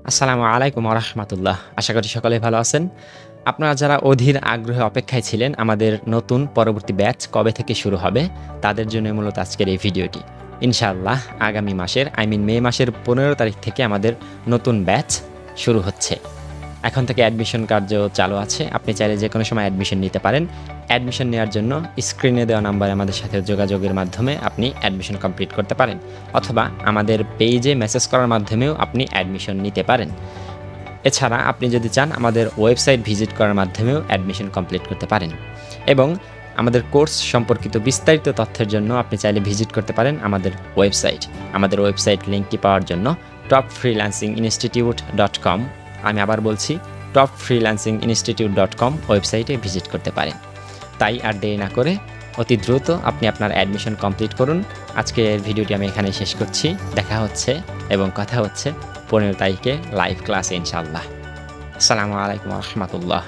আসসালামু আলাইকুম ওয়া রাহমাতুল্লাহ। আশা করি সকলেই ভালো আছেন। আপনারা যারা অধীর আগ্রহে অপেক্ষায় ছিলেন আমাদের নতুন পরবর্তী ব্যাচ কবে থেকে শুরু হবে, তাদের জন্য মূলত আজকের এই ভিডিওটি। ইনশাআল্লাহ আগামী মাসের মে মাসের ১৫ তারিখ থেকে আমাদের নতুন ব্যাচ শুরু হচ্ছে। এখন থেকে অ্যাডমিশন কার্য চালু আছে। আপনি চাইলে যেকোনো সময় অ্যাডমিশন নিতে পারেন। অ্যাডমিশন নেওয়ার জন্য স্ক্রিনে দেওয়া নাম্বারে আমাদের সাথে যোগাযোগের মাধ্যমে আপনি অ্যাডমিশন কমপ্লিট করতে পারেন। অথবা আমাদের পেজে মেসেজ করার মাধ্যমেও আপনি অ্যাডমিশন নিতে পারেন। এছাড়া আপনি যদি চান আমাদের ওয়েবসাইট ভিজিট করার মাধ্যমেও অ্যাডমিশন কমপ্লিট করতে পারেন। এবং আমাদের কোর্স সম্পর্কিত বিস্তারিত তথ্যের জন্য আপনি চাইলে ভিজিট করতে পারেন আমাদের ওয়েবসাইট। আমাদের ওয়েবসাইট লিঙ্কটি পাওয়ার জন্য topfreelancinginstitute.com, আমি আবার বলছি topfreelancinginstitute.com ওয়েবসাইটে ভিজিট করতে পারেন। তাই আর দেরি না করে অতি দ্রুত আপনি আপনার অ্যাডমিশন কমপ্লিট করুন। আজকের ভিডিওটি আমি এখানেই শেষ করছি। দেখা হচ্ছে এবং কথা হচ্ছে 15 তারিখে লাইভ ক্লাসে ইনশাআল্লাহ। আসসালামু আলাইকুম ওয়া রাহমাতুল্লাহ।